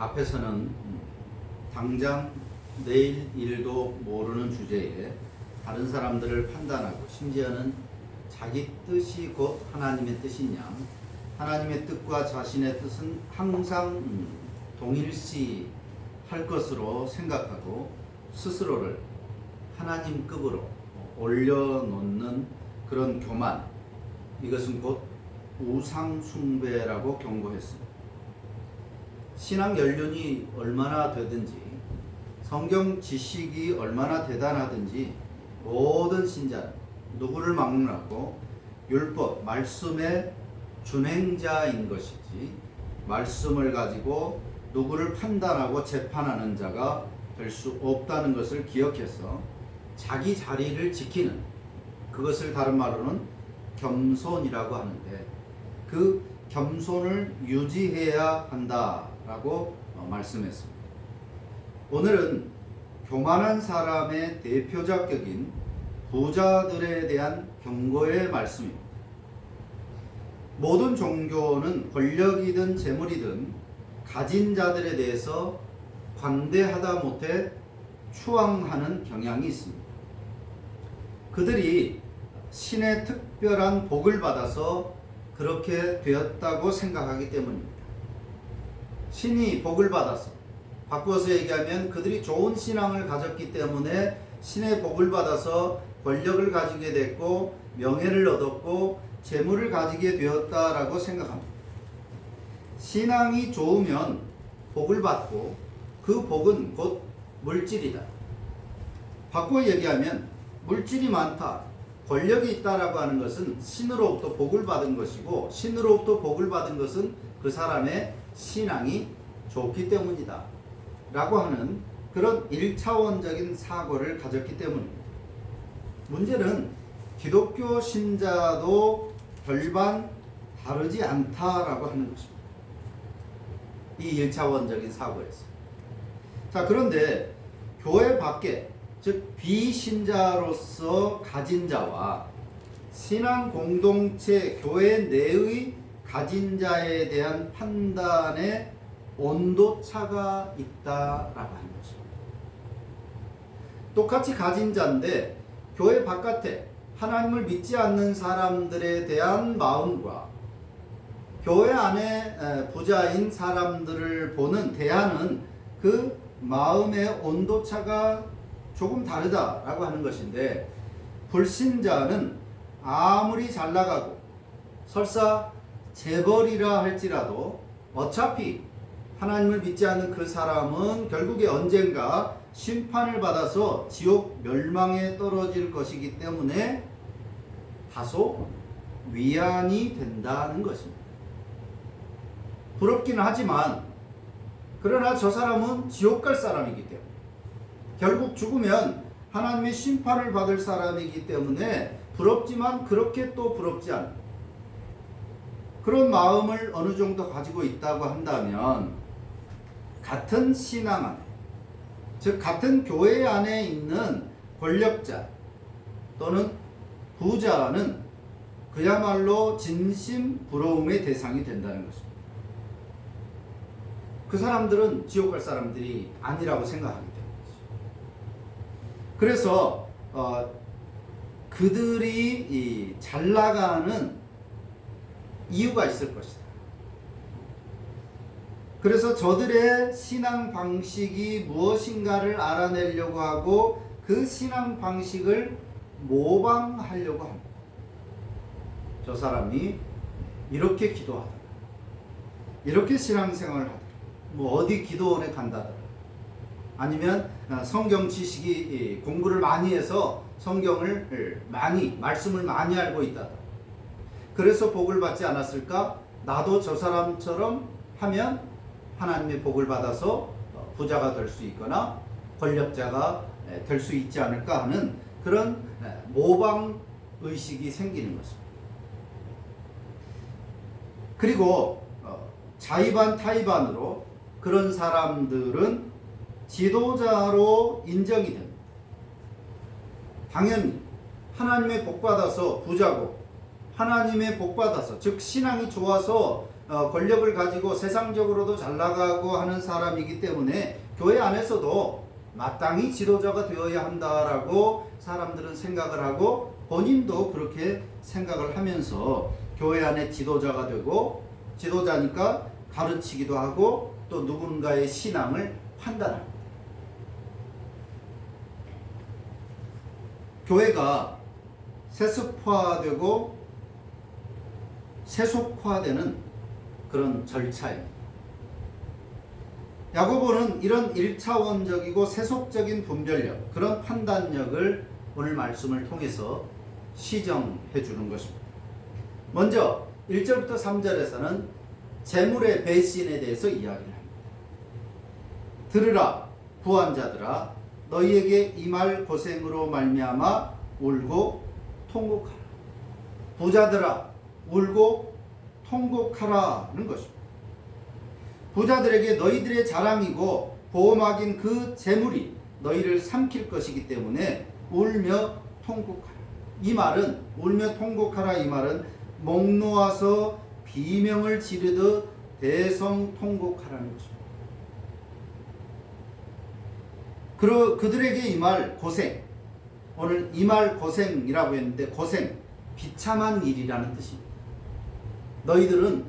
앞에서는 당장 내일 일도 모르는 주제에 다른 사람들을 판단하고 심지어는 자기 뜻이 곧 하나님의 뜻이냐, 하나님의 뜻과 자신의 뜻은 항상 동일시 할 것으로 생각하고 스스로를 하나님급으로 올려놓는 그런 교만, 이것은 곧 우상숭배라고 경고했습니다. 신앙 연륜이 얼마나 되든지, 성경 지식이 얼마나 대단하든지 모든 신자는 누구를 막론하고 율법, 말씀의 준행자인 것이지, 말씀을 가지고 누구를 판단하고 재판하는 자가 될 수 없다는 것을 기억해서 자기 자리를 지키는, 그것을 다른 말로는 겸손이라고 하는데, 그 겸손을 유지해야 한다라고 말씀했습니다. 오늘은 교만한 사람의 대표작격인 부자들에 대한 경고의 말씀입니다. 모든 종교는 권력이든 재물이든 가진 자들에 대해서 관대하다 못해 추앙하는 경향이 있습니다. 그들이 신의 특별한 복을 받아서 그렇게 되었다고 생각하기 때문입니다. 신이 복을 받아서, 바꾸어서 얘기하면 그들이 좋은 신앙을 가졌기 때문에 신의 복을 받아서 권력을 가지게 됐고 명예를 얻었고 재물을 가지게 되었다라고 생각합니다. 신앙이 좋으면 복을 받고 그 복은 곧 물질이다. 바꾸어 얘기하면 물질이 많다, 권력이 있다라고 하는 것은 신으로부터 복을 받은 것이고, 신으로부터 복을 받은 것은 그 사람의 신앙이 좋기 때문이다 라고 하는 그런 1차원적인 사고를 가졌기 때문입니다. 문제는 기독교 신자도 별반 다르지 않다라고 하는 것입니다. 이 1차원적인 사고에서. 자, 그런데 교회 밖에, 즉 비신자로서 가진 자와 신앙 공동체 교회 내의 가진 자에 대한 판단에 온도차가 있다라고 하는 것입니다. 똑같이 가진 자인데 교회 바깥에 하나님을 믿지 않는 사람들에 대한 마음과 교회 안에 부자인 사람들을 보는 대하는 그 마음의 온도차가 조금 다르다라고 하는 것인데, 불신자는 아무리 잘 나가고 설사 재벌이라 할지라도 어차피 하나님을 믿지 않는 그 사람은 결국에 언젠가 심판을 받아서 지옥 멸망에 떨어질 것이기 때문에 다소 위안이 된다는 것입니다. 부럽기는 하지만, 그러나 저 사람은 지옥 갈 사람이기 때문에, 결국 죽으면 하나님의 심판을 받을 사람이기 때문에 부럽지만 그렇게 또 부럽지 않은 그런 마음을 어느 정도 가지고 있다고 한다면, 같은 신앙 안에, 즉 같은 교회 안에 있는 권력자 또는 부자는 그야말로 진심 부러움의 대상이 된다는 것입니다. 그 사람들은 지옥 갈 사람들이 아니라고 생각하기 때문이죠. 그래서 그들이 잘 나가는 이유가 있을 것이다. 그래서 저들의 신앙 방식이 무엇인가를 알아내려고 하고 그 신앙 방식을 모방하려고 합니다. 저 사람이 이렇게 기도하더라, 이렇게 신앙생활을 하더라, 뭐 어디 기도원에 간다더라, 아니면 성경 지식이 공부를 많이 해서 성경을 많이, 말씀을 많이 알고 있다더라, 그래서 복을 받지 않았을까? 나도 저 사람처럼 하면 하나님의 복을 받아서 부자가 될 수 있거나 권력자가 될 수 있지 않을까 하는 그런 모방 의식이 생기는 것입니다. 그리고 자의반 타의반으로 그런 사람들은 지도자로 인정이 됩니다. 당연히 하나님의 복 받아서 부자고, 하나님의 복 받아서, 즉 신앙이 좋아서 권력을 가지고 세상적으로도 잘 나가고 하는 사람이기 때문에 교회 안에서도 마땅히 지도자가 되어야 한다라고 사람들은 생각을 하고 본인도 그렇게 생각을 하면서 교회 안에 지도자가 되고 지도자니까 가르치기도 하고 또 누군가의 신앙을 판단합니다. 교회가 세습화되고 세속화되는 그런 절차입니다. 야고보는 이런 1차원적이고 세속적인 분별력, 그런 판단력을 오늘 말씀을 통해서 시정해 주는 것입니다. 먼저 1절부터 3절에서는 재물의 배신에 대해서 이야기를 합니다. 들으라 부한 자들아, 너희에게 임할 고생으로 말미암아 울고 통곡하라. 부자들아 울고 통곡하라는 것입니다. 부자들에게 너희들의 자랑이고 보호막인 그 재물이 너희를 삼킬 것이기 때문에 울며 통곡하라. 이 말은 울며 통곡하라, 이 말은 목 놓아서 비명을 지르듯 대성통곡하라는 것입니다. 그들에게 임할 고생, 오늘 임할 고생이라고 했는데 고생, 비참한 일이라는 뜻입니다. 너희들은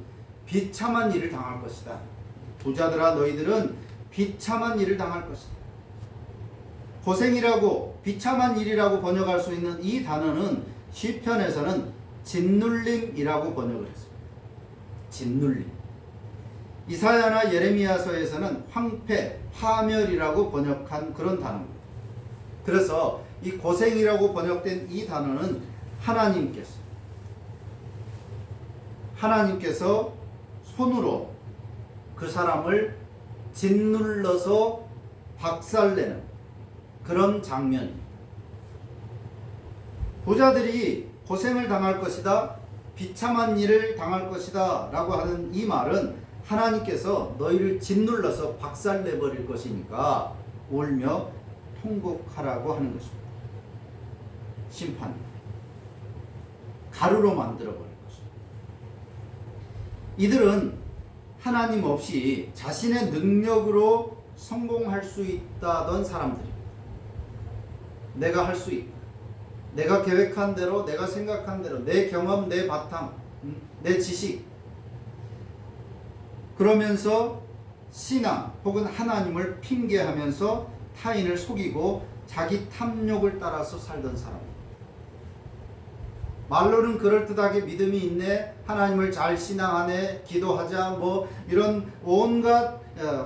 비참한 일을 당할 것이다. 부자들아 너희들은 비참한 일을 당할 것이다. 고생이라고 비참한 일이라고 번역할 수 있는 이 단어는 시편에서는 짓눌림이라고 번역을 했습니다. 짓눌림. 이사야나 예레미야서에서는 황폐, 파멸이라고 번역한 그런 단어입니다. 그래서 이 고생이라고 번역된 이 단어는 하나님께서 손으로 그 사람을 짓눌러서 박살내는 그런 장면입니다. 부자들이 고생을 당할 것이다, 비참한 일을 당할 것이다 라고 하는 이 말은 하나님께서 너희를 짓눌러서 박살내버릴 것이니까 울며 통곡하라고 하는 것입니다. 심판, 가루로 만들어버릴 것입니다. 이들은 하나님 없이 자신의 능력으로 성공할 수 있다던 사람들입니다. 내가 할 수 있다. 내가 계획한 대로, 내가 생각한 대로, 내 경험, 내 바탕, 내 지식. 그러면서 신앙 혹은 하나님을 핑계하면서 타인을 속이고 자기 탐욕을 따라서 살던 사람입니다. 말로는 그럴듯하게 믿음이 있네, 하나님을 잘 신앙하네, 기도하자, 뭐 이런 온갖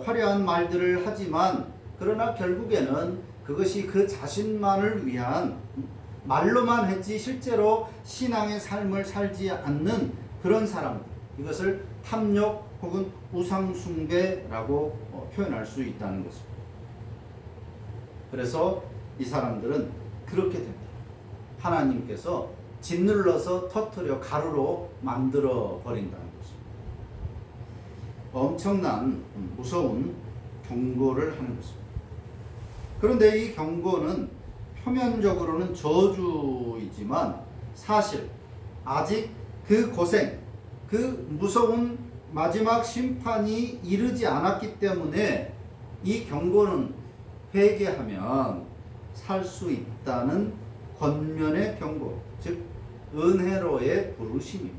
화려한 말들을 하지만 그러나 결국에는 그것이 그 자신만을 위한 말로만 했지 실제로 신앙의 삶을 살지 않는 그런 사람들, 이것을 탐욕 혹은 우상숭배라고 표현할 수 있다는 것입니다. 그래서 이 사람들은 그렇게 됩니다. 하나님께서 짓눌러서 터뜨려 가루로 만들어 버린다는 것입니다. 엄청난 무서운 경고를 하는 것입니다. 그런데 이 경고는 표면적으로는 저주이지만 사실 아직 그 고생, 그 무서운 마지막 심판이 이르지 않았기 때문에 이 경고는 회개하면 살 수 있다는 권면의 경고, 즉 은혜로의 부르심입니다.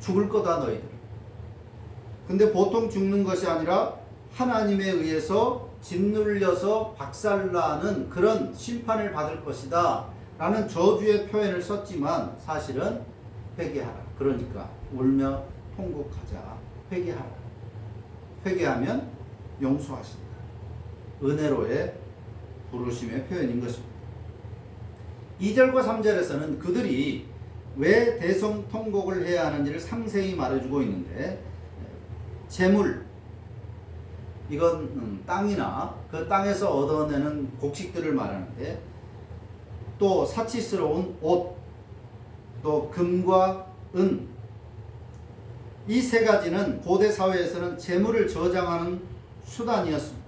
죽을 거다 너희들. 근데 보통 죽는 것이 아니라 하나님에 의해서 짓눌려서 박살나는 그런 심판을 받을 것이다 라는 저주의 표현을 썼지만 사실은 회개하라. 그러니까 울며 통곡하자. 회개하라. 회개하면 용서하신다. 은혜로의 부르심의 표현인 것입니다. 2절과 3절에서는 그들이 왜 대성통곡을 해야 하는지를 상세히 말해주고 있는데, 재물, 이건 땅이나 그 땅에서 얻어내는 곡식들을 말하는데, 또 사치스러운 옷, 또 금과 은, 이 세 가지는 고대 사회에서는 재물을 저장하는 수단이었습니다.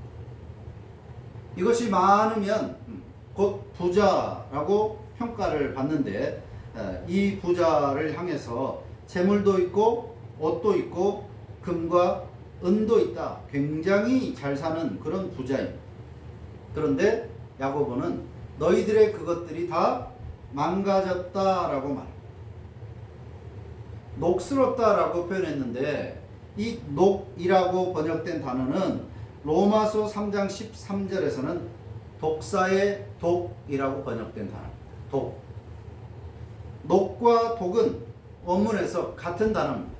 이것이 많으면 곧 부자라고 평가를 받는데, 이 부자를 향해서 재물도 있고 옷도 있고 금과 은도 있다. 굉장히 잘 사는 그런 부자입니다. 그런데 야고보는 너희들의 그것들이 다 망가졌다라고 말합니다. 녹스럽다라고 표현했는데 이 녹이라고 번역된 단어는 로마서 3장 13절에서는 독사의 독이라고 번역된 단어입니다. 독. 녹과 독은 원문에서 같은 단어입니다.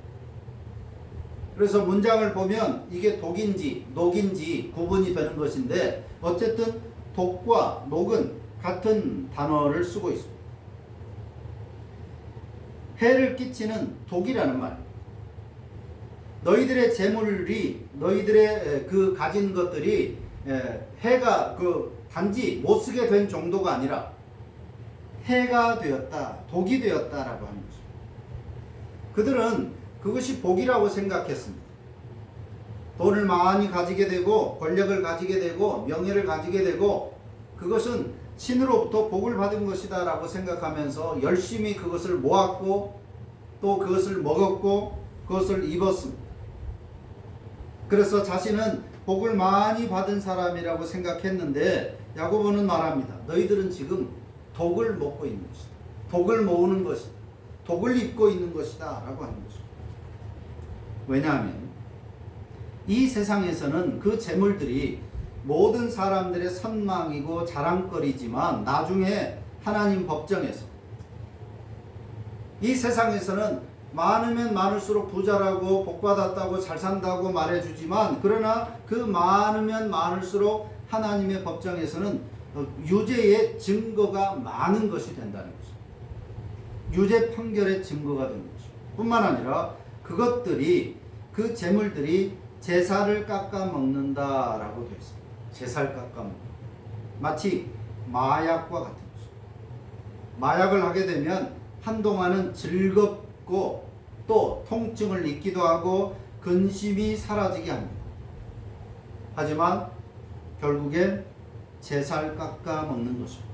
그래서 문장을 보면 이게 독인지 녹인지 구분이 되는 것인데 어쨌든 독과 녹은 같은 단어를 쓰고 있습니다. 해를 끼치는 독이라는 말. 너희들의 재물이 너희들의 그 가진 것들이 해가 단지 못 쓰게 된 정도가 아니라 해가 되었다, 독이 되었다라고 하는 것입니다. 그들은 그것이 복이라고 생각했습니다. 돈을 많이 가지게 되고 권력을 가지게 되고 명예를 가지게 되고 그것은 신으로부터 복을 받은 것이다 라고 생각하면서 열심히 그것을 모았고 또 그것을 먹었고 그것을 입었습니다. 그래서 자신은 복을 많이 받은 사람이라고 생각했는데 야고보는 말합니다. 너희들은 지금 독을 먹고 있는 것이다. 독을 모으는 것이다. 독을 입고 있는 것이다 라고 하는 것입니다. 왜냐하면 이 세상에서는 그 재물들이 모든 사람들의 선망이고 자랑거리지만 나중에 하나님 법정에서 이 세상에서는 많으면 많을수록 부자라고 복받았다고 잘 산다고 말해주지만 그러나 그 많으면 많을수록 하나님의 법정에서는 유죄의 증거가 많은 것이 된다는 것입니다. 유죄 판결의 증거가 되는 것입니다. 뿐만 아니라 그것들이 그 재물들이 제사를 깎아 먹는다라고 되어 있습니다. 제사를 깎아 먹는 마치 마약과 같은 것입니다. 마약을 하게 되면 한동안은 즐겁고 또 통증을 잊기도 하고 근심이 사라지게 합니다. 하지만 결국엔 제사를 깎아 먹는 것입니다.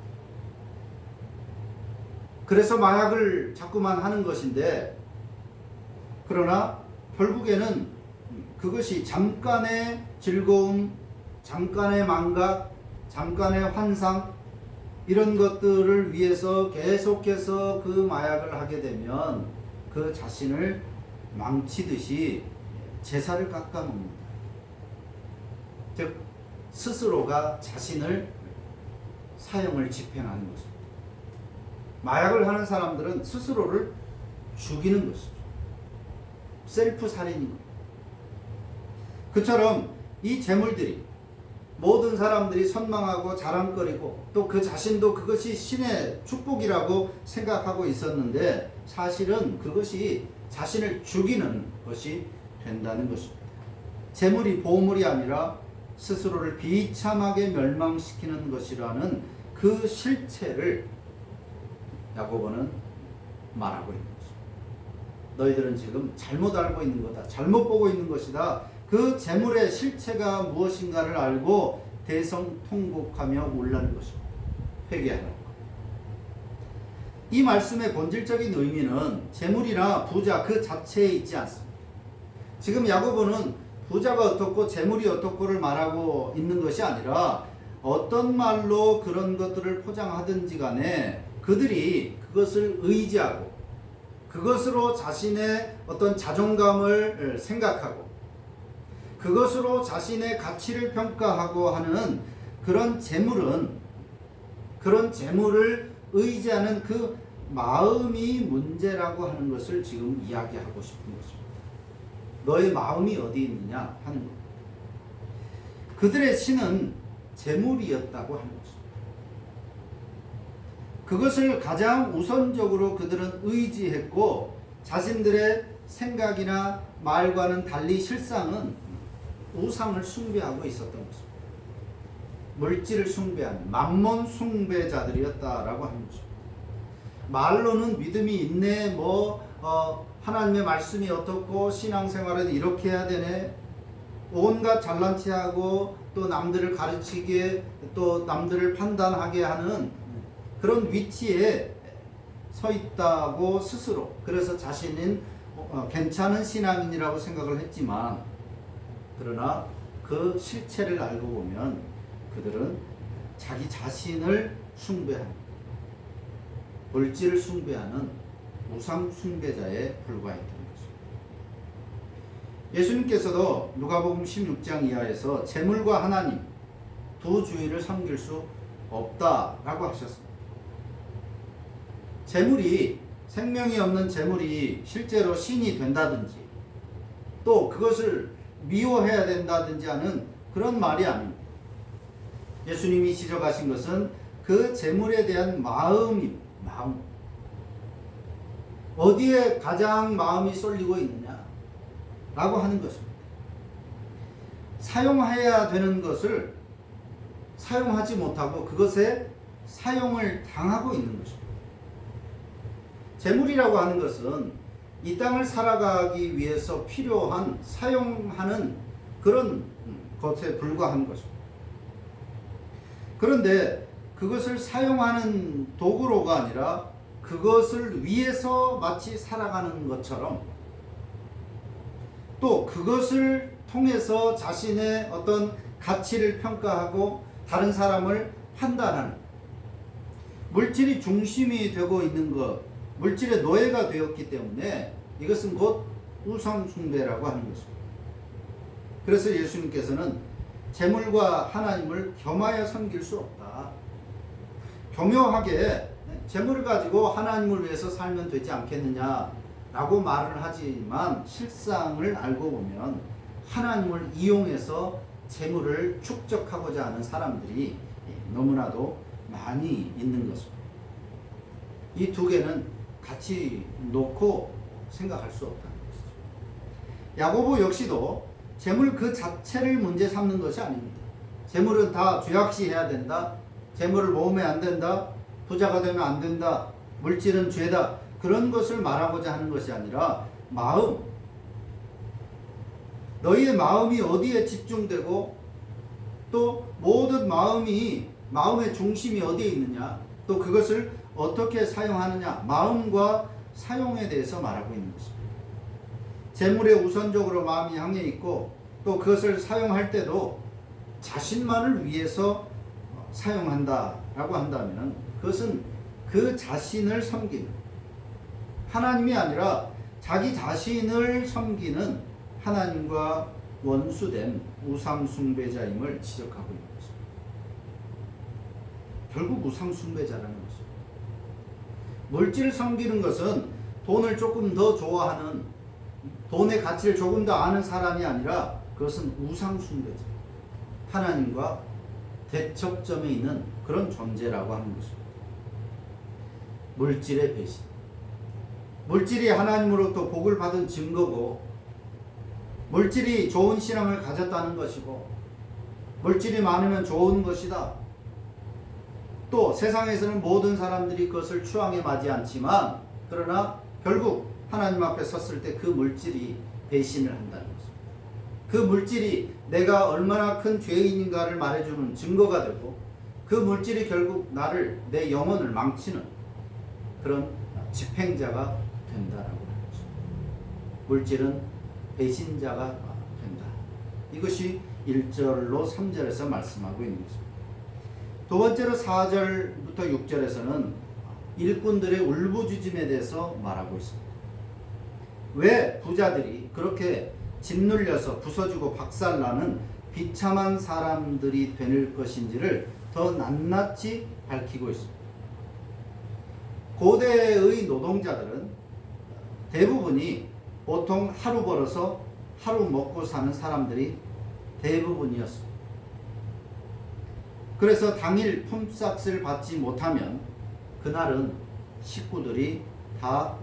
그래서 마약을 자꾸만 하는 것인데 그러나 결국에는 그것이 잠깐의 즐거움, 잠깐의 망각, 잠깐의 환상 이런 것들을 위해서 계속해서 그 마약을 하게 되면 그 자신을 망치듯이 제사를 깎아먹는다. 즉 스스로가 자신을 사형을 집행하는 것입니다. 마약을 하는 사람들은 스스로를 죽이는 것이죠. 셀프 살인인 겁니다. 그처럼 이 재물들이 모든 사람들이 선망하고 자랑거리고 또 그 자신도 그것이 신의 축복이라고 생각하고 있었는데 사실은 그것이 자신을 죽이는 것이 된다는 것입니다. 재물이 보물이 아니라 스스로를 비참하게 멸망시키는 것이라는 그 실체를 야고보는 말하고 있는 것입니다. 너희들은 지금 잘못 알고 있는 거다. 잘못 보고 있는 것이다. 그 재물의 실체가 무엇인가를 알고 대성통곡하며 울라는 것입니다. 회개하라고. 이 말씀의 본질적인 의미는 재물이나 부자 그 자체에 있지 않습니다. 지금 야고보는 부자가 어떻고 재물이 어떻고를 말하고 있는 것이 아니라 어떤 말로 그런 것들을 포장하든지 간에 그들이 그것을 의지하고 그것으로 자신의 어떤 자존감을 생각하고 그것으로 자신의 가치를 평가하고 하는 그런 재물은 그런 재물을 의지하는 그 마음이 문제라고 하는 것을 지금 이야기하고 싶은 것입니다. 너의 마음이 어디 있느냐 하는 것. 그들의 신은 재물이었다고 하는 것입니다. 그것을 가장 우선적으로 그들은 의지했고 자신들의 생각이나 말과는 달리 실상은 우상을 숭배하고 있었던 것입니다. 물질을 숭배하는 만몬 숭배자들이었다라고 하는 것입니다. 말로는 믿음이 있네, 하나님의 말씀이 어떻고 신앙생활은 이렇게 해야 되네, 온갖 잘난 체하고 또 남들을 가르치게 또 남들을 판단하게 하는 그런 위치에 서 있다고 스스로, 그래서 자신은 괜찮은 신앙인이라고 생각을 했지만, 그러나 그 실체를 알고 보면 그들은 자기 자신을 숭배하는, 물질을 숭배하는 우상 숭배자에 불과했던 것입니다. 예수님께서도 누가복음 16장 이하에서 재물과 하나님 두 주인을 섬길 수 없다라고 하셨습니다. 재물이, 생명이 없는 재물이 실제로 신이 된다든지 또 그것을 미워해야 된다든지 하는 그런 말이 아닙니다. 예수님이 지적하신 것은 그 재물에 대한 마음입니다. 마음. 어디에 가장 마음이 쏠리고 있느냐 라고 하는 것입니다. 사용해야 되는 것을 사용하지 못하고 그것에 사용을 당하고 있는 것입니다. 재물이라고 하는 것은 이 땅을 살아가기 위해서 필요한 사용하는 그런 것에 불과한 것입니다. 그런데 그것을 사용하는 도구로가 아니라 그것을 위해서 마치 살아가는 것처럼, 또 그것을 통해서 자신의 어떤 가치를 평가하고 다른 사람을 판단하는, 물질이 중심이 되고 있는 것, 물질의 노예가 되었기 때문에 이것은 곧 우상 숭배라고 하는 것입니다. 그래서 예수님께서는 재물과 하나님을 겸하여 섬길 수 없다. 교묘하게 재물을 가지고 하나님을 위해서 살면 되지 않겠느냐라고 말을 하지만, 실상을 알고 보면 하나님을 이용해서 재물을 축적하고자 하는 사람들이 너무나도 많이 있는 것입니다. 이 두 개는 같이 놓고 생각할 수 없다는 것이죠. 야고보 역시도 재물 그 자체를 문제 삼는 것이 아닙니다. 재물은 다 죄악시해야 된다, 재물을 모으면 안 된다, 부자가 되면 안 된다, 물질은 죄다, 그런 것을 말하고자 하는 것이 아니라 마음, 너희의 마음이 어디에 집중되고 또 모든 마음의 중심이 어디에 있느냐, 또 그것을 어떻게 사용하느냐, 마음과 사용에 대해서 말하고 있는 것입니다. 재물에 우선적으로 마음이 향해 있고 또 그것을 사용할 때도 자신만을 위해서 사용한다라고 한다면 그것은 그 자신을 섬기는, 하나님이 아니라 자기 자신을 섬기는 하나님과 원수된 우상 숭배자임을 지적하고 있는 것입니다. 결국 우상 숭배자라는 것입니다. 물질을 섬기는 것은 돈을 조금 더 좋아하는, 돈의 가치를 조금 더 아는 사람이 아니라 그것은 우상 숭배자, 하나님과 대척점에 있는 그런 존재라고 하는 것입니다. 물질의 배신, 물질이 하나님으로부터 복을 받은 증거고, 물질이 좋은 신앙을 가졌다는 것이고, 물질이 많으면 좋은 것이다. 또 세상에서는 모든 사람들이 그것을 추앙에 맞지 않지만, 그러나 결국 하나님 앞에 섰을 때 그 물질이 배신을 한다는 것입니다. 그 물질이 내가 얼마나 큰 죄인인가를 말해주는 증거가 되고, 그 물질이 결국 내 영혼을 망치는 그런 집행자가 된다라고 하는 것입니다. 물질은 배신자가 된다. 이것이 1절로 3절에서 말씀하고 있는 것입니다. 두 번째로 4절부터 6절에서는 일꾼들의 울부짖음에 대해서 말하고 있습니다. 왜 부자들이 그렇게 짓눌려서 부서지고 박살나는 비참한 사람들이 될 것인지를 더 낱낱이 밝히고 있습니다. 고대의 노동자들은 대부분이 보통 하루 벌어서 하루 먹고 사는 사람들이 대부분이었습니다. 그래서 당일 품삯을 받지 못하면 그날은 식구들이 다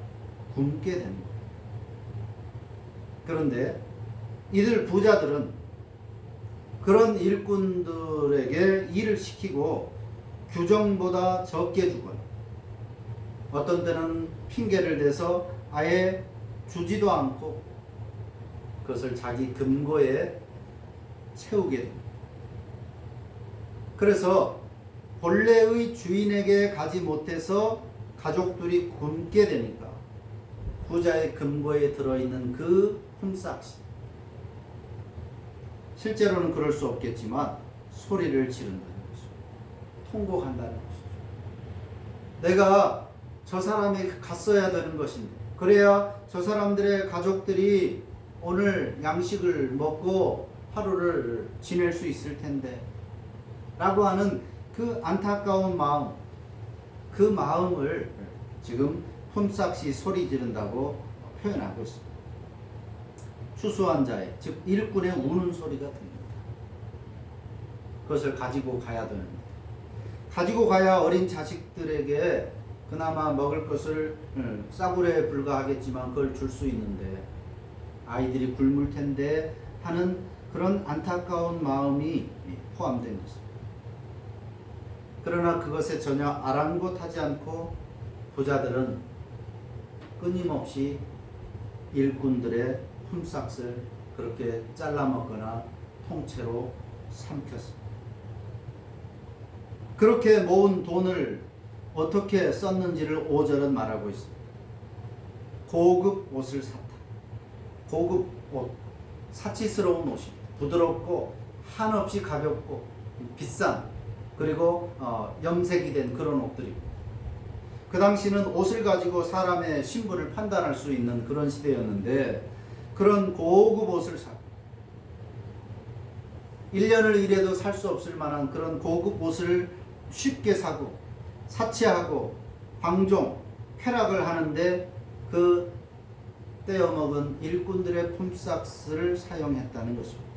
굶게 됩니다. 그런데 이들 부자들은 그런 일꾼들에게 일을 시키고 규정보다 적게 주거나, 어떤 때는 핑계를 대서 아예 주지도 않고 그것을 자기 금고에 채우게 됩니다. 그래서 본래의 주인에게 가지 못해서 가족들이 굶게 되니까 부자의 금고에 들어있는 그 품삯이, 실제로는 그럴 수 없겠지만 소리를 지른다는 것이죠. 통곡한다는 것이죠. 내가 저 사람이 갔어야 되는 것인데, 그래야 저 사람들의 가족들이 오늘 양식을 먹고 하루를 지낼 수 있을 텐데 라고 하는 그 안타까운 마음, 그 마음을 지금 품삯이 소리 지른다고 표현하고 있습니다. 추수한 자의, 즉 일꾼의 우는 소리가 듭니다. 그것을 가지고 가야 되는데, 가지고 가야 어린 자식들에게 그나마 먹을 것을, 싸구려에 불과하겠지만 그걸 줄 수 있는데 아이들이 굶을 텐데 하는 그런 안타까운 마음이 포함된 것입니다. 그러나 그것에 전혀 아랑곳하지 않고 부자들은 끊임없이 일꾼들의 품삯을 그렇게 잘라 먹거나 통째로 삼켰습니다. 그렇게 모은 돈을 어떻게 썼는지를 5절은 말하고 있습니다. 고급 옷을 샀다. 고급 옷, 사치스러운 옷이 부드럽고 한없이 가볍고 비싼, 그리고 염색이 된 그런 옷들입니다. 그 당시는 옷을 가지고 사람의 신분을 판단할 수 있는 그런 시대였는데, 그런 고급 옷을 사, 1년을 일해도 살 수 없을 만한 그런 고급 옷을 쉽게 사고 사치하고 방종, 쾌락을 하는데 그 떼어먹은 일꾼들의 품삯을 사용했다는 것입니다.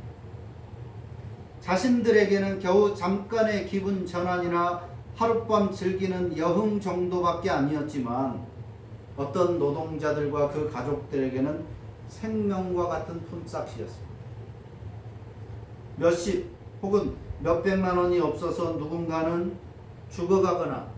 자신들에게는 겨우 잠깐의 기분 전환이나 하룻밤 즐기는 여흥 정도밖에 아니었지만 어떤 노동자들과 그 가족들에게는 생명과 같은 품삯이었습니다. 몇십 혹은 몇백만 원이 없어서 누군가는 죽어가거나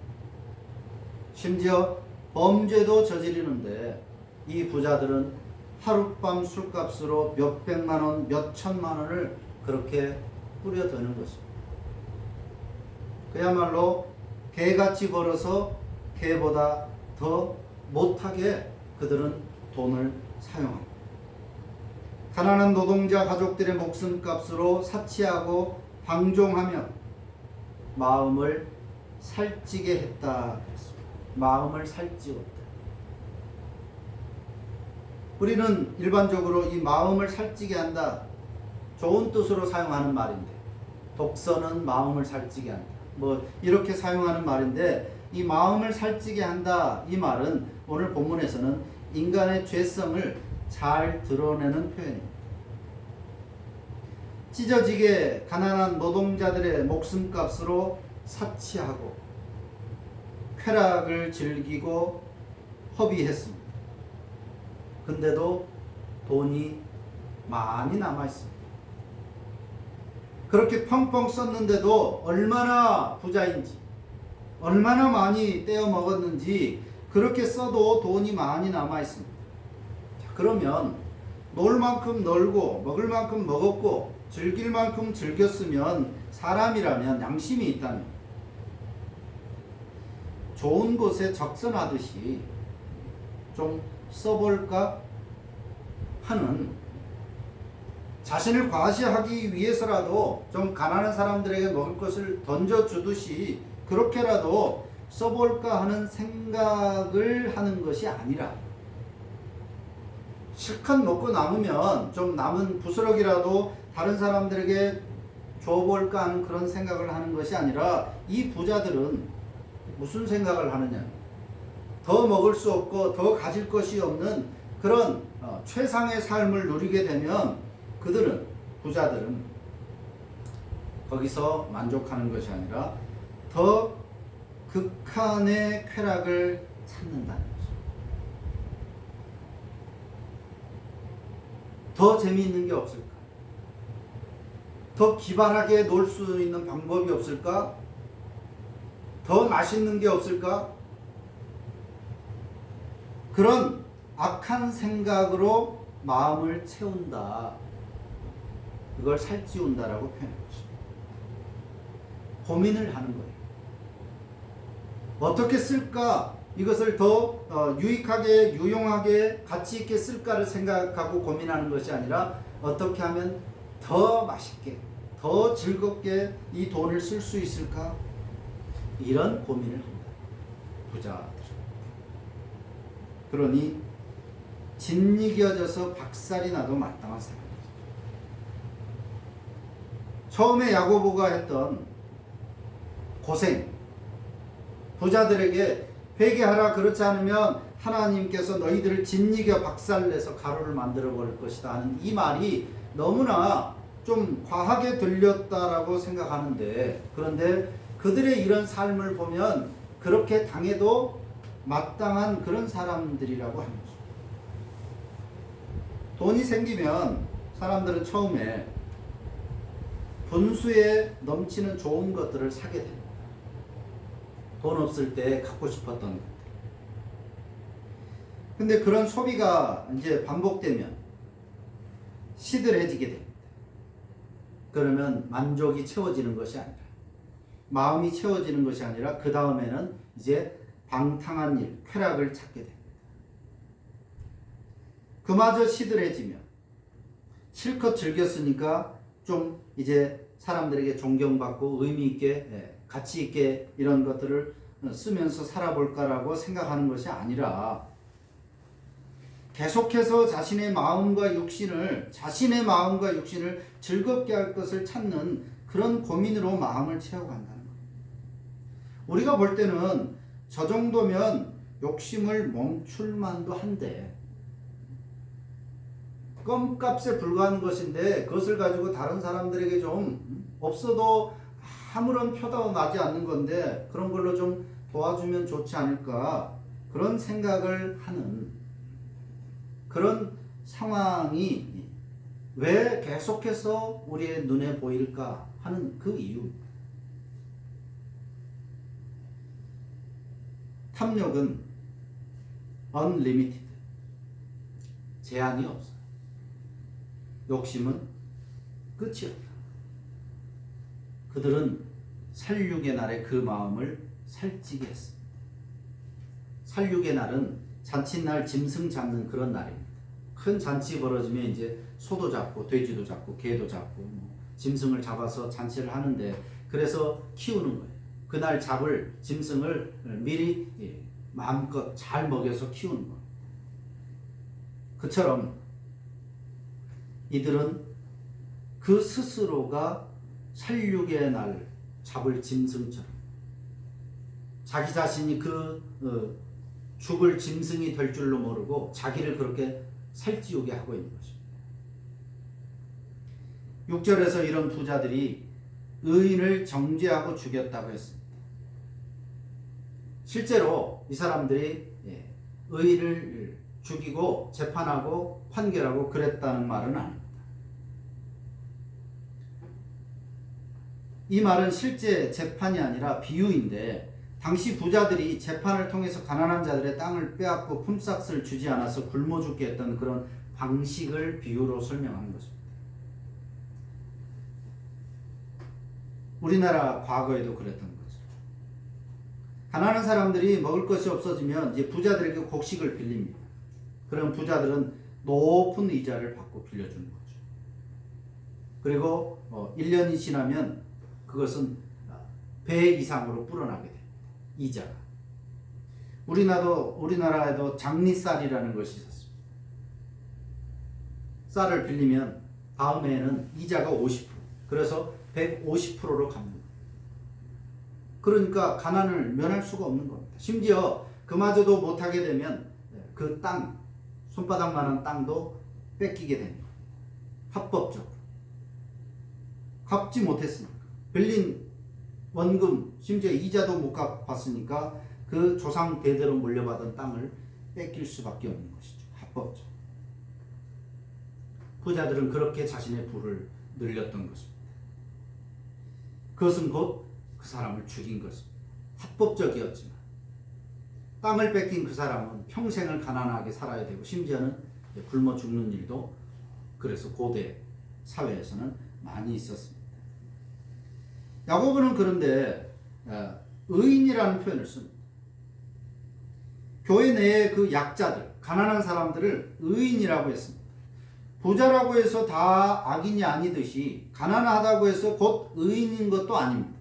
심지어 범죄도 저지르는데, 이 부자들은 하룻밤 술값으로 몇백만 원, 몇천만 원을 그렇게 뿌려드는 것입니다. 그야말로 개같이 벌어서 개보다 더 못하게 그들은 돈을 사용합니다. 가난한 노동자 가족들의 목숨값으로 사치하고 방종하며 마음을 살찌게 했다. 마음을 살찌웠다. 우리는 일반적으로 이 마음을 살찌게 한다, 좋은 뜻으로 사용하는 말인데, 독서는 마음을 살찌게 한다, 뭐 이렇게 사용하는 말인데, 이 마음을 살찌게 한다, 이 말은 오늘 본문에서는 인간의 죄성을 잘 드러내는 표현입니다. 찢어지게 가난한 노동자들의 목숨값으로 사치하고 쾌락을 즐기고 허비했습니다. 근데도 돈이 많이 남아있습니다. 그렇게 펑펑 썼는데도 얼마나 부자인지, 얼마나 많이 떼어 먹었는지, 그렇게 써도 돈이 많이 남아있습니다. 그러면 놀 만큼 놀고 먹을 만큼 먹었고 즐길 만큼 즐겼으면, 사람이라면, 양심이 있다면 좋은 곳에 적선하듯이 좀 써볼까 하는, 자신을 과시하기 위해서라도 좀 가난한 사람들에게 먹을 것을 던져주듯이 그렇게라도 써볼까 하는 생각을 하는 것이 아니라, 실컷 먹고 남으면 좀 남은 부스러기라도 다른 사람들에게 줘볼까 하는 그런 생각을 하는 것이 아니라, 이 부자들은 무슨 생각을 하느냐, 더 먹을 수 없고 더 가질 것이 없는 그런 최상의 삶을 누리게 되면 그들은, 부자들은 거기서 만족하는 것이 아니라 더 극한의 쾌락을 찾는다는 거죠. 더 재미있는 게 없을까? 더 기발하게 놀 수 있는 방법이 없을까? 더 맛있는 게 없을까? 그런 악한 생각으로 마음을 채운다. 그걸 살찌운다라고 표현한 것입니다. 고민을 하는 거예요. 어떻게 쓸까? 이것을 더 유익하게 유용하게 가치 있게 쓸까를 생각하고 고민하는 것이 아니라 어떻게 하면 더 맛있게 더 즐겁게 이 돈을 쓸 수 있을까, 이런 고민을 합니다. 부자들. 그러니 짓이겨져서 박살이 나도 마땅한 사람이죠. 처음에 야고보가 했던 고생, 부자들에게 회개하라, 그렇지 않으면 하나님께서 너희들을 짓이겨 박살내서 가루를 만들어 버릴 것이다 하는 이 말이 너무나 좀 과하게 들렸다라고 생각하는데, 그런데 그들의 이런 삶을 보면 그렇게 당해도 마땅한 그런 사람들이라고 합니다. 돈이 생기면 사람들은 처음에 분수에 넘치는 좋은 것들을 사게 됩니다. 돈 없을 때 갖고 싶었던 것들. 근데 그런 소비가 이제 반복되면 시들해지게 됩니다. 그러면 만족이 채워지는 것이 아니라, 마음이 채워지는 것이 아니라 그 다음에는 이제 방탕한 일, 쾌락을 찾게 됩니다. 그마저 시들해지면 실컷 즐겼으니까 좀 이제 사람들에게 존경받고 의미 있게, 가치 있게 이런 것들을 쓰면서 살아볼까라고 생각하는 것이 아니라, 계속해서 자신의 마음과 육신을 즐겁게 할 것을 찾는 그런 고민으로 마음을 채워간다는 거예요. 우리가 볼 때는 저 정도면 욕심을 멈출 만도 한데, 껌값에 불과한 것인데 그것을 가지고 다른 사람들에게 좀 없어도 아무런 표도 나지 않는 건데 그런 걸로 좀 도와주면 좋지 않을까, 그런 생각을 하는 그런 상황이 왜 계속해서 우리의 눈에 보일까 하는 그 이유. 탐욕은 unlimited, 제한이 없어요. 욕심은 끝이 없다. 그들은 살육의 날에 그 마음을 살찌게 했습니다. 살육의 날은 잔칫날 짐승 잡는 그런 날입니다. 큰 잔치 벌어지면 이제 소도 잡고 돼지도 잡고 개도 잡고 짐승을 잡아서 잔치를 하는데, 그래서 키우는 거예요. 그날 잡을 짐승을 미리 마음껏 잘 먹여서 키우는 거예요. 그처럼 이들은 그 스스로가 살육의 날 잡을 짐승처럼 자기 자신이 죽을 짐승이 될 줄로 모르고 자기를 그렇게 살찌우게 하고 있는 것입니다. 6절에서 이런 부자들이 의인을 정죄하고 죽였다고 했습니다. 실제로 이 사람들이 의인을 죽이고 재판하고 판결하고 그랬다는 말은 아닙니다. 이 말은 실제 재판이 아니라 비유인데, 당시 부자들이 재판을 통해서 가난한 자들의 땅을 빼앗고 품삯을 주지 않아서 굶어 죽게 했던 그런 방식을 비유로 설명하는 것입니다. 우리나라 과거에도 그랬던 거죠. 가난한 사람들이 먹을 것이 없어지면 이제 부자들에게 곡식을 빌립니다. 그럼 부자들은 높은 이자를 받고 빌려주는 거죠. 그리고 1년이 지나면 그것은 배 이상으로 불어나게 됩니다. 이자가. 우리나라에도 장리쌀이라는 것이 있었습니다. 쌀을 빌리면 다음해에는 이자가 50%, 그래서 150%로 갚는 거예요. 그러니까 가난을 면할 수가 없는 겁니다. 심지어 그마저도 못하게 되면 그 땅, 손바닥만한 땅도 뺏기게 됩니다. 합법적으로. 갚지 못했으니까. 빌린 원금, 심지어 이자도 못 갚았으니까 그 조상 대대로 물려받은 땅을 뺏길 수밖에 없는 것이죠. 합법적. 부자들은 그렇게 자신의 부를 늘렸던 것입니다. 그것은 곧 그 사람을 죽인 것입니다. 합법적이었지만 땅을 뺏긴 그 사람은 평생을 가난하게 살아야 되고, 심지어는 굶어 죽는 일도 그래서 고대 사회에서는 많이 있었습니다. 야고보는 그런데 의인이라는 표현을 씁니다. 교회 내의 그 약자들, 가난한 사람들을 의인이라고 했습니다. 부자라고 해서 다 악인이 아니듯이 가난하다고 해서 곧 의인인 것도 아닙니다.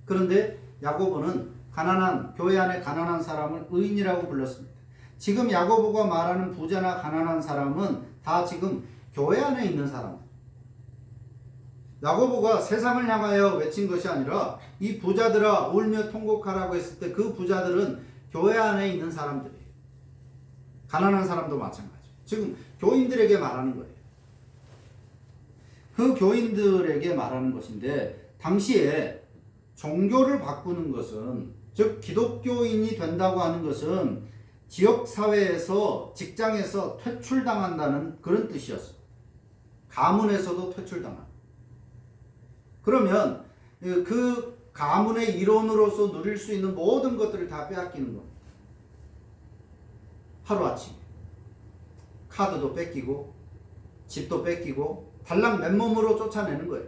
그런데 야고보는 가난한 교회 안에 가난한 사람을 의인이라고 불렀습니다. 지금 야고보가 말하는 부자나 가난한 사람은 다 지금 교회 안에 있는 사람. 야고보가 세상을 향하여 외친 것이 아니라 이 부자들아 울며 통곡하라고 했을 때 그 부자들은 교회 안에 있는 사람들이에요. 가난한 사람도 마찬가지. 지금 교인들에게 말하는 거예요. 그 교인들에게 말하는 것인데 당시에 종교를 바꾸는 것은, 즉 기독교인이 된다고 하는 것은 지역사회에서, 직장에서 퇴출당한다는 그런 뜻이었어요. 가문에서도 퇴출당한다. 그러면 그 가문의 일원으로서 누릴 수 있는 모든 것들을 다 빼앗기는 겁니다. 하루아침에 카드도 뺏기고 집도 뺏기고 달랑 맨몸으로 쫓아내는 거예요.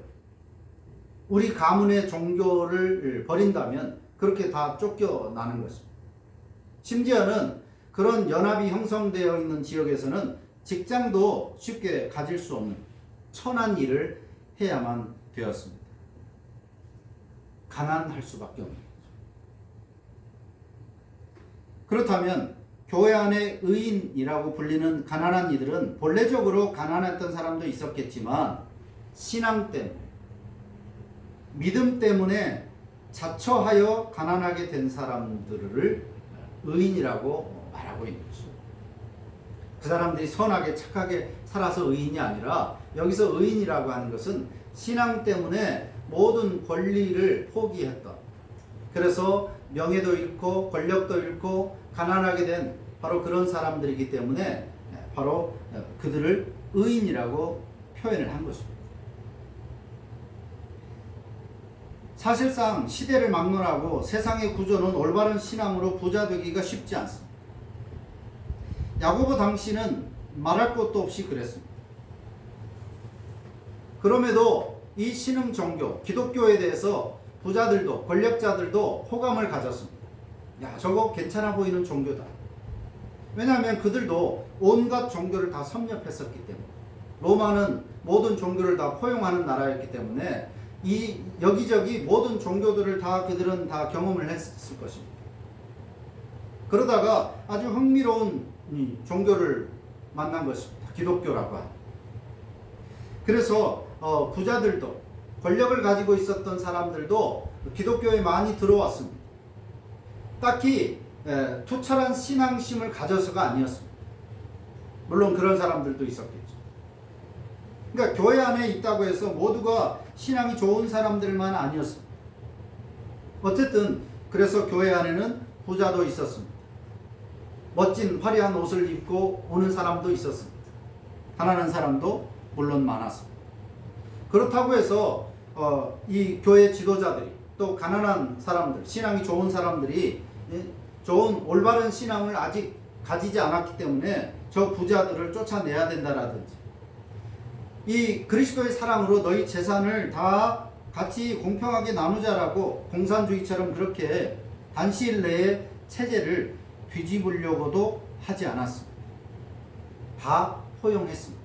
우리 가문의 종교를 버린다면 그렇게 다 쫓겨나는 것입니다. 심지어는 그런 연합이 형성되어 있는 지역에서는 직장도 쉽게 가질 수 없는 천한 일을 해야만 되었습니다. 가난할 수밖에 없는 거죠. 그렇다면 교회 안에 의인이라고 불리는 가난한 이들은 본래적으로 가난했던 사람도 있었겠지만 신앙 때문에, 믿음 때문에 자처하여 가난하게 된 사람들을 의인이라고 말하고 있는 거죠. 그 사람들이 선하게 착하게 살아서 의인이 아니라 여기서 의인이라고 하는 것은 신앙 때문에 모든 권리를 포기했던, 그래서 명예도 잃고 권력도 잃고 가난하게 된 바로 그런 사람들이기 때문에 바로 그들을 의인이라고 표현을 한 것입니다. 사실상 시대를 막론하고 세상의 구조는 올바른 신앙으로 부자 되기가 쉽지 않습니다. 야고보 당시는 말할 것도 없이 그랬습니다. 그럼에도 이 신흥 종교, 기독교에 대해서 부자들도 권력자들도 호감을 가졌습니다. 야, 저거 괜찮아 보이는 종교다. 왜냐하면 그들도 온갖 종교를 다 섭렵했었기 때문에, 로마는 모든 종교를 다 포용하는 나라였기 때문에 이 여기저기 모든 종교들을 다 그들은 다 경험을 했을 것입니다. 그러다가 아주 흥미로운 종교를 만난 것입니다. 기독교라고 하는. 그래서 부자들도 권력을 가지고 있었던 사람들도 기독교에 많이 들어왔습니다. 딱히 투철한 신앙심을 가져서가 아니었습니다. 물론 그런 사람들도 있었겠죠. 그러니까 교회 안에 있다고 해서 모두가 신앙이 좋은 사람들만 아니었습니다. 어쨌든 그래서 교회 안에는 부자도 있었습니다. 멋진 화려한 옷을 입고 오는 사람도 있었습니다. 가난한 사람도 물론 많았습니다. 그렇다고 해서 이 교회 지도자들이, 또 가난한 사람들, 신앙이 좋은 사람들이 좋은 올바른 신앙을 아직 가지지 않았기 때문에 저 부자들을 쫓아내야 된다라든지, 이 그리스도의 사랑으로 너희 재산을 다 같이 공평하게 나누자라고 공산주의처럼 그렇게 단시일 내에 체제를 뒤집으려고도 하지 않았습니다. 다 포용했습니다.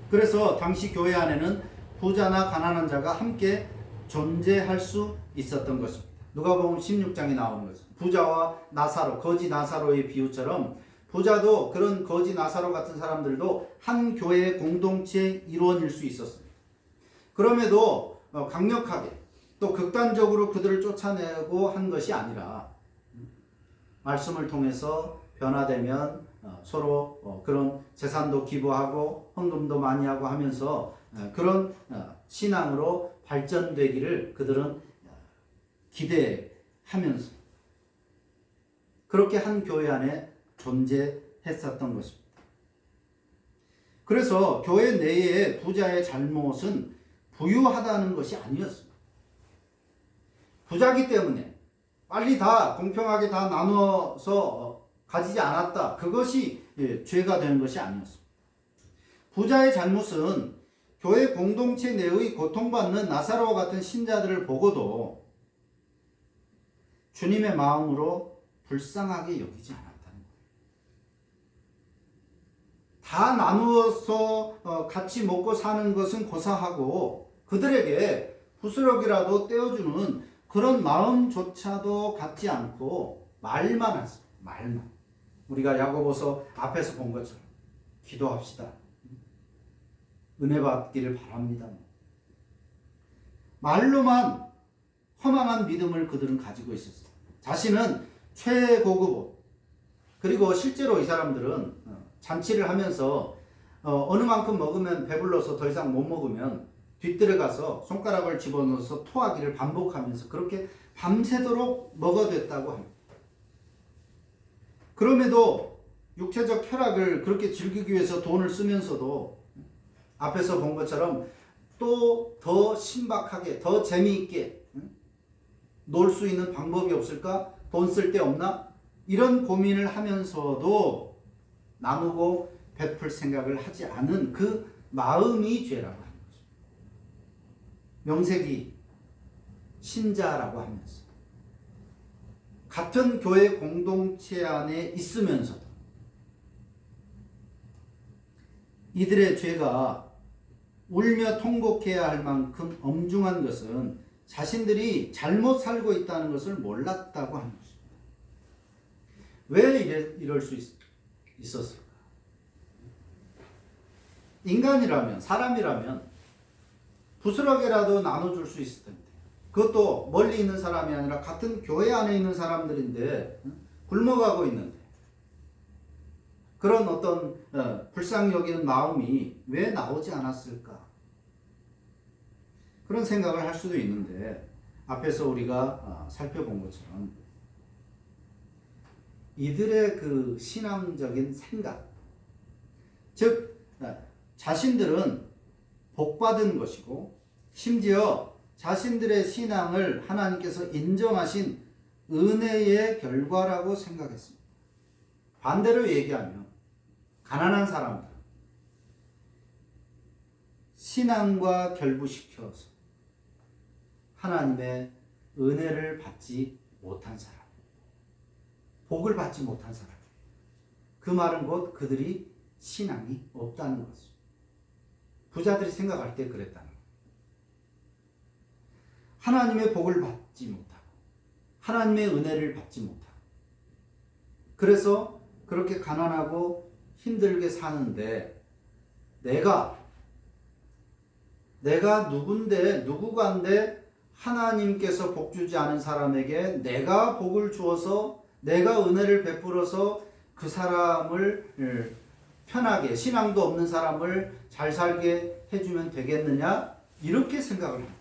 그래서 당시 교회 안에는 부자나 가난한 자가 함께 존재할 수 있었던 것입니다. 누가복음 16장에 나오는 거죠. 부자와 나사로, 거지 나사로의 비유처럼 부자도 그런 거지 나사로 같은 사람들도 한 교회의 공동체의 일원일 수 있었습니다. 그럼에도 강력하게 또 극단적으로 그들을 쫓아내고 한 것이 아니라 말씀을 통해서 변화되면 서로 그런 재산도 기부하고 헌금도 많이 하고 하면서 그런 신앙으로 발전되기를 그들은 기대하면서 그렇게 한 교회 안에 존재했었던 것입니다. 그래서 교회 내의 부자의 잘못은 부유하다는 것이 아니었습니다. 부자기 때문에 빨리 다 공평하게 다 나눠서 가지지 않았다. 그것이 죄가 되는 것이 아니었습니다. 부자의 잘못은 교회 공동체 내의 고통받는 나사로와 같은 신자들을 보고도 주님의 마음으로 불쌍하게 여기지 않았다는 거예요. 다 나누어서 같이 먹고 사는 것은 고사하고 그들에게 부스럭이라도 떼어주는 그런 마음조차도 갖지 않고 말만 하세요. 말만. 우리가 야고보서 앞에서 본 것처럼 기도합시다. 은혜 받기를 바랍니다. 말로만 허망한 믿음을 그들은 가지고 있었어요. 자신은 최고급 옷. 그리고 실제로 이 사람들은 잔치를 하면서 어느 만큼 먹으면 배불러서 더 이상 못 먹으면 뒤뜰에 가서 손가락을 집어넣어서 토하기를 반복하면서 그렇게 밤새도록 먹어댔다고 합니다. 그럼에도 육체적 쾌락을 그렇게 즐기기 위해서 돈을 쓰면서도 앞에서 본 것처럼 또 더 신박하게 더 재미있게 놀 수 있는 방법이 없을까? 돈 쓸 데 없나? 이런 고민을 하면서도 나누고 베풀 생각을 하지 않은 그 마음이 죄라고 하는 거죠. 명색이 신자라고 하면서 같은 교회 공동체 안에 있으면서도 이들의 죄가 울며 통곡해야 할 만큼 엄중한 것은 자신들이 잘못 살고 있다는 것을 몰랐다고 하는 것입니다. 왜 이럴 수 있었을까? 인간이라면, 사람이라면 부스러기라도 나눠줄 수 있을 텐데 그것도 멀리 있는 사람이 아니라 같은 교회 안에 있는 사람들인데 굶어가고 있는데 그런 어떤 불쌍히 여기는 마음이 왜 나오지 않았을까? 그런 생각을 할 수도 있는데 앞에서 우리가 살펴본 것처럼 이들의 그 신앙적인 생각, 즉 자신들은 복받은 것이고 심지어 자신들의 신앙을 하나님께서 인정하신 은혜의 결과라고 생각했습니다. 반대로 얘기하면 가난한 사람들, 신앙과 결부시켜서 하나님의 은혜를 받지 못한 사람, 복을 받지 못한 사람, 그 말은 곧 그들이 신앙이 없다는 것이죠. 부자들이 생각할 때 그랬다는 거예요. 하나님의 복을 받지 못하고 하나님의 은혜를 받지 못하고 그래서 그렇게 가난하고 힘들게 사는데 내가 누구간데 하나님께서 복 주지 않은 사람에게 내가 복을 주어서 내가 은혜를 베풀어서 그 사람을 편하게 신앙도 없는 사람을 잘 살게 해주면 되겠느냐 이렇게 생각을 합니다.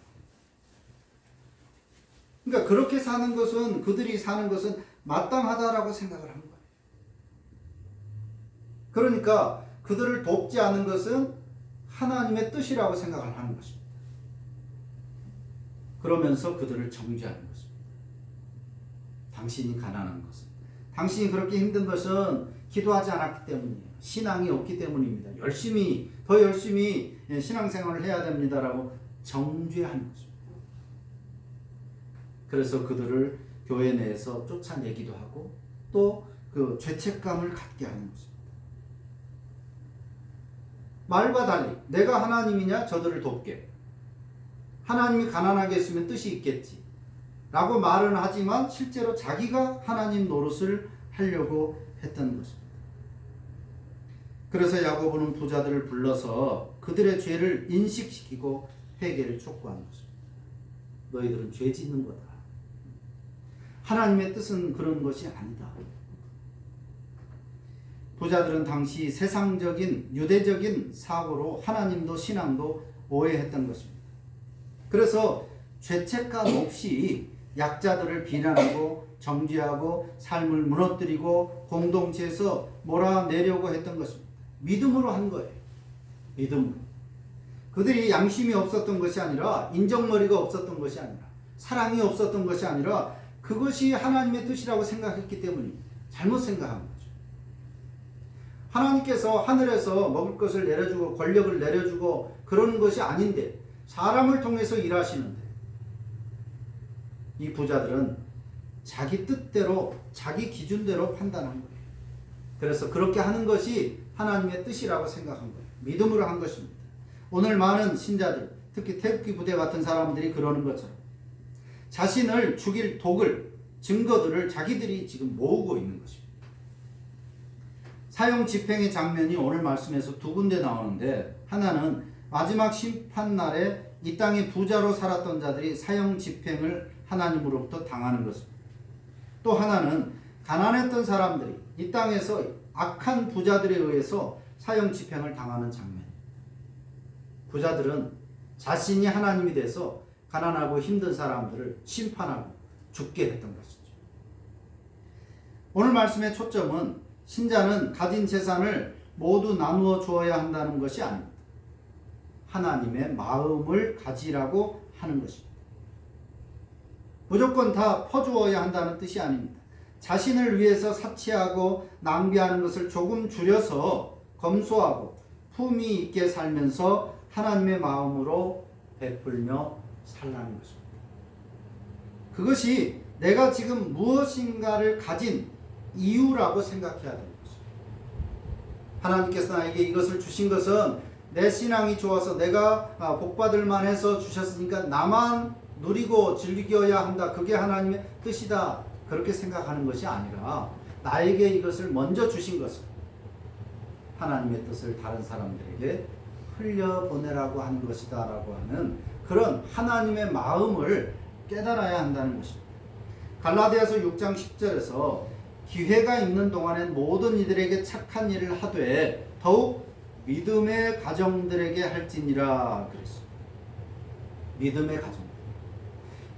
그러니까 그렇게 사는 것은 그들이 사는 것은 마땅하다라고 생각을 한 거예요. 그러니까 그들을 돕지 않은 것은 하나님의 뜻이라고 생각을 하는 것입니다. 그러면서 그들을 정죄하는 것입니다. 당신이 가난한 것은, 당신이 그렇게 힘든 것은 기도하지 않았기 때문이에요. 신앙이 없기 때문입니다. 더 열심히 신앙생활을 해야 됩니다라고 정죄하는 것입니다. 그래서 그들을 교회 내에서 쫓아내기도 하고 또 그 죄책감을 갖게 하는 것입니다. 말과 달리 내가 하나님이냐 저들을 돕게, 하나님이 가난하게 했으면 뜻이 있겠지 라고 말은 하지만 실제로 자기가 하나님 노릇을 하려고 했던 것입니다. 그래서 야고보는 부자들을 불러서 그들의 죄를 인식시키고 회개를 촉구하는 것입니다. 너희들은 죄 짓는 거다. 하나님의 뜻은 그런 것이 아니다. 부자들은 당시 세상적인 유대적인 사고로 하나님도 신앙도 오해했던 것입니다. 그래서 죄책감 없이 약자들을 비난하고 정죄하고 삶을 무너뜨리고 공동체에서 몰아내려고 했던 것입니다. 믿음으로 한 거예요. 믿음으로. 그들이 양심이 없었던 것이 아니라 인정머리가 없었던 것이 아니라 사랑이 없었던 것이 아니라 그것이 하나님의 뜻이라고 생각했기 때문입니다. 잘못 생각한 거죠. 하나님께서 하늘에서 먹을 것을 내려주고 권력을 내려주고 그러는 것이 아닌데 사람을 통해서 일하시는데 이 부자들은 자기 뜻대로 자기 기준대로 판단한 거예요. 그래서 그렇게 하는 것이 하나님의 뜻이라고 생각한 거예요. 믿음으로 한 것입니다. 오늘 많은 신자들, 특히 태극기 부대 같은 사람들이 그러는 것처럼 자신을 죽일 독을, 증거들을 자기들이 지금 모으고 있는 것입니다. 사형 집행의 장면이 오늘 말씀에서 두 군데 나오는데, 하나는 마지막 심판날에 이 땅에 부자로 살았던 자들이 사형 집행을 하나님으로부터 당하는 것입니다. 또 하나는 가난했던 사람들이 이 땅에서 악한 부자들에 의해서 사형 집행을 당하는 장면. 부자들은 자신이 하나님이 돼서 가난하고 힘든 사람들을 심판하고 죽게 했던 것이죠. 오늘 말씀의 초점은 신자는 가진 재산을 모두 나누어 주어야 한다는 것이 아닙니다. 하나님의 마음을 가지라고 하는 것입니다. 무조건 다 퍼주어야 한다는 뜻이 아닙니다. 자신을 위해서 사치하고 낭비하는 것을 조금 줄여서 검소하고 품위 있게 살면서 하나님의 마음으로 베풀며 살라는 것입니다. 그것이 내가 지금 무엇인가를 가진 이유라고 생각해야 되는 것입니다. 하나님께서 나에게 이것을 주신 것은 내 신앙이 좋아서 내가 복받을 만해서 주셨으니까 나만 누리고 즐겨야 한다. 그게 하나님의 뜻이다. 그렇게 생각하는 것이 아니라 나에게 이것을 먼저 주신 것은 하나님의 뜻을 다른 사람들에게 흘려보내라고 하는 것이다 라고 하는 그런 하나님의 마음을 깨달아야 한다는 것입니다. 갈라디아서 6장 10절에서 기회가 있는 동안엔 모든 이들에게 착한 일을 하되 더욱 믿음의 가정들에게 할지니라 그랬습니다. 믿음의 가정.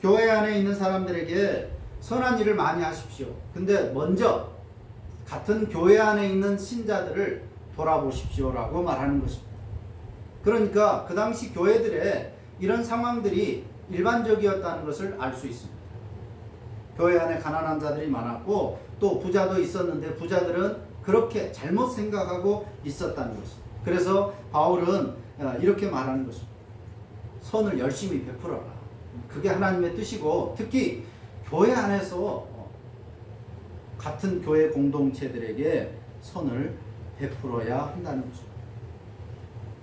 교회 안에 있는 사람들에게 선한 일을 많이 하십시오. 근데 먼저 같은 교회 안에 있는 신자들을 돌아보십시오라고 말하는 것입니다. 그러니까 그 당시 교회들의 이런 상황들이 일반적이었다는 것을 알 수 있습니다. 교회 안에 가난한 자들이 많았고 또 부자도 있었는데 부자들은 그렇게 잘못 생각하고 있었다는 것입니다. 그래서 바울은 이렇게 말하는 것입니다. 선을 열심히 베풀어라. 그게 하나님의 뜻이고 특히 교회 안에서 같은 교회 공동체들에게 선을 베풀어야 한다는 것입니다.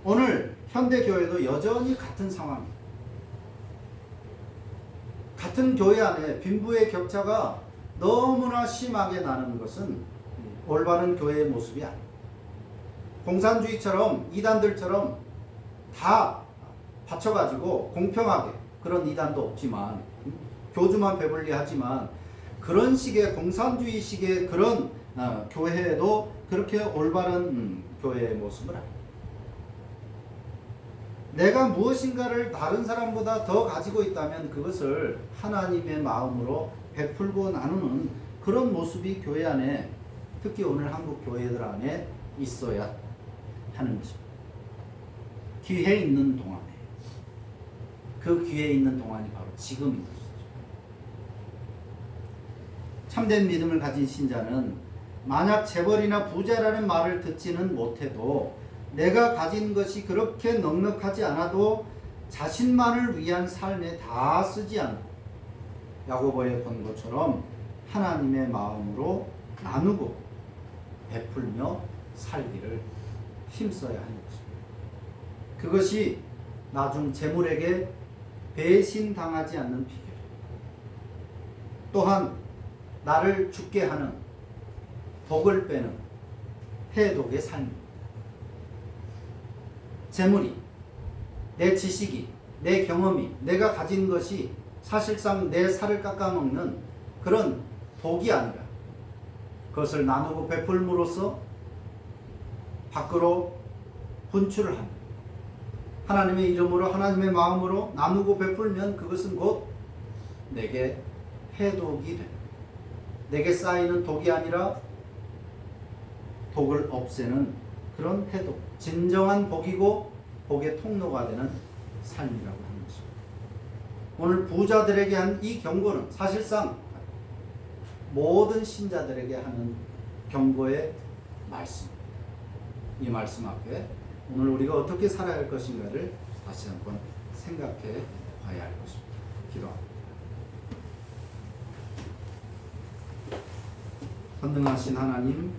오늘 현대교회도 여전히 같은 상황입니다. 같은 교회 안에 빈부의 격차가 너무나 심하게 나는 것은 올바른 교회의 모습이 아닙니다. 공산주의처럼 이단들처럼 다 받쳐가지고 공평하게 그런 이단도 없지만 교주만 배불리 하지만 그런 식의 공산주의식의 그런 교회도 그렇게 올바른 교회의 모습을 아닙니다. 내가 무엇인가를 다른 사람보다 더 가지고 있다면 그것을 하나님의 마음으로 베풀고 나누는 그런 모습이 교회 안에 특히 오늘 한국 교회들 안에 있어야 하는 것입니다. 기회 있는 동안에 그 기회 있는 동안이 바로 지금인 것이죠. 참된 믿음을 가진 신자는 만약 재벌이나 부자라는 말을 듣지는 못해도 내가 가진 것이 그렇게 넉넉하지 않아도 자신만을 위한 삶에 다 쓰지 않고 야고보에 본 것처럼 하나님의 마음으로 나누고 베풀며 살기를 힘써야 하는 것입니다. 그것이 나중 재물에게 배신당하지 않는 비결. 또한 나를 죽게 하는 독을 빼는 해독의 삶입니다. 재물이, 내 지식이, 내 경험이, 내가 가진 것이 사실상 내 살을 깎아먹는 그런 독이 아니라 그것을 나누고 베풀므로써 밖으로 분출을 합니다. 하나님의 이름으로 하나님의 마음으로 나누고 베풀면 그것은 곧 내게 해독이 됩니다. 내게 쌓이는 독이 아니라 독을 없애는 그런 해독, 진정한 복이고 복의 통로가 되는 삶이라고 하는 것입니다. 오늘 부자들에게 한 이 경고는 사실상 모든 신자들에게 하는 경고의 말씀입니다. 이 말씀 앞에 오늘 우리가 어떻게 살아야 할 것인가를 다시 한번 생각해 봐야 할 것입니다. 기도합니다. 전능하신 하나님